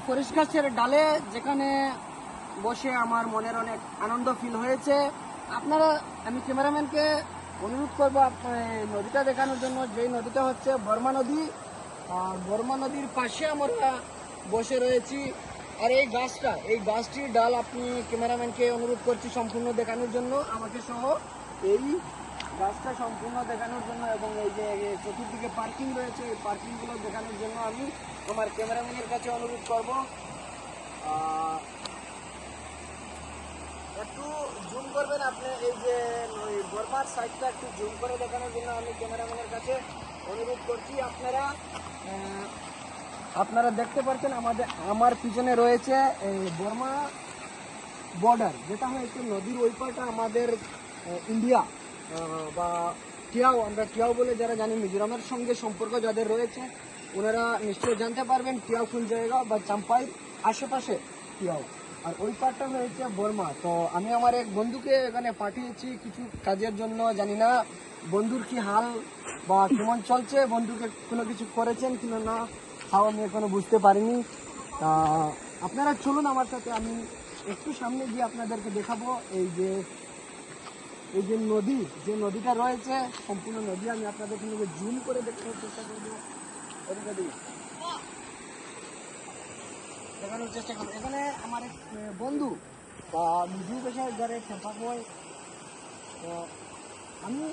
Forest গাছের ডালে যেখানে বসে আমার মনের অনেক আনন্দ ফিল হয়েছে। আপনারা, আমি ক্যামেরাম্যানকে অনুরোধ করবো নদীটা দেখানোর জন্য। যেই নদীটা হচ্ছে বর্মা নদী, আর বর্মা নদীর পাশে আমরা বসে রয়েছি। আর এই গাছটির ডাল আপনি ক্যামেরাম্যানকে অনুরোধ করছি সম্পূর্ণ দেখানোর জন্য, আমাকে সহ এই গাছটা সম্পূর্ণ দেখানোর জন্য, এবং এই যে চতুর্দিকে পার্কিং রয়েছে এই পার্কিংগুলো দেখানোর জন্য আমি আমার ক্যামেরাম্যানের কাছে অনুরোধ করব। একটু জুম করবেন আপনি, এই যে বর্মার সাইডটা একটু জুম করে দেখানোর জন্য আমি ক্যামেরাম্যানের কাছে অনুরোধ করছি। আপনারা দেখতে পাচ্ছেন আমার পিছনে রয়েছে এই বর্মা বর্ডার, যেটা হচ্ছে নদীর ওই পারটা আমাদের ইন্ডিয়া বা টিয়াও, আমরা টিয়াও বলে যারা জানি, মিজোরামের সঙ্গে সম্পর্ক যাদের রয়েছে ওনারা নিশ্চয়ই জানতে পারবেন টিয়াও কোন জায়গা, বা চাম্পাই আশেপাশে টিয়াও। আর ওই পারটা হয়েছে বর্মা। তো আমি আমার এক বন্ধুকে এখানে পাঠিয়েছি কিছু কাজের জন্য। জানি না বন্ধুর কি হাল বা কেমন চলছে, বন্ধুকে কোনো কিছু করেছেন কিনা না, তাও আমি এখনো বুঝতে পারিনি। তা আপনারা চলুন আমার সাথে, আমি একটু সামনে গিয়ে আপনাদেরকে দেখাবো এই যে নদীটা রয়েছে, সম্পূর্ণ নদী আমি আপনাদের সঙ্গে জুম করে দেখানোর চেষ্টা করবো। দেখানোর চেষ্টা করবো। এখানে আমার এক বন্ধু বা মিডিউ পেশায় যারা খেপা হয়, তো আমি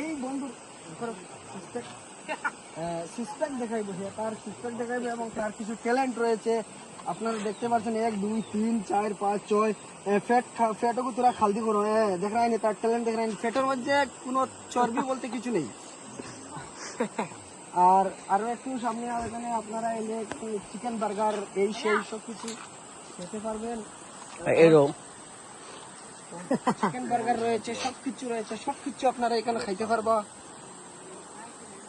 এই বন্ধুর সিস্টেম দেখাইবো, তার সিস্টেম দেখাইবো, এবং তার কিছু ট্যালেন্ট রয়েছে। আপনারা দেখতে পাচ্ছেন 1 2 3 4 5 6 ফ্যাটও তোরা খালদি করো, দেখায়নি তার ট্যালেন্ট, দেখায়নি। ফ্যাটের মধ্যে কোনো চর্বি বলতে কিছু নেই। আর আরো একটু সামনে এখানে আপনারা এলে চিকেন বার্গার এই সেই সব কিছু খেতে পারবেন। এরকম চিকেন বার্গার রয়েছে, সবকিছু আপনারা এখানে খাইতে পারবা।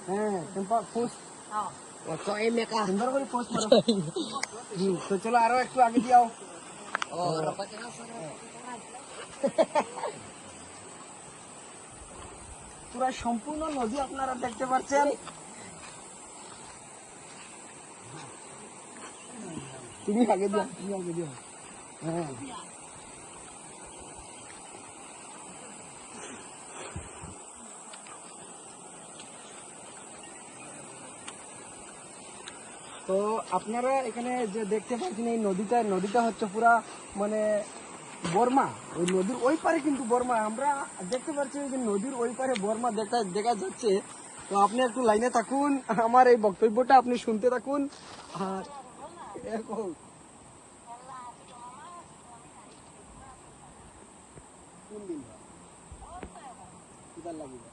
হ্যাঁ, পোস্ট সুন্দর করে পোস্ট করো। তো চলো আরো একটু আগে দিয়াও। পুরা সম্পূর্ণ নদী আপনারা দেখতে পাচ্ছেন। তুমি আগে দিও। হ্যাঁ, তো আপনারা এখানে যে দেখতে পাচ্ছেন এই নদীটা হচ্ছে পুরা মানে বর্মা। ওই নদীর ওই পারে কিন্তু বর্মা, আমরা দেখতে পাচ্ছি যে নদীর ওই পারে বর্মা দেখা যাচ্ছে। তো আপনি একটু লাইনে থাকুন, আমার এই বক্তব্যটা আপনি শুনতে থাকুন। আর এরকম কোন দিন কিদার লাগিব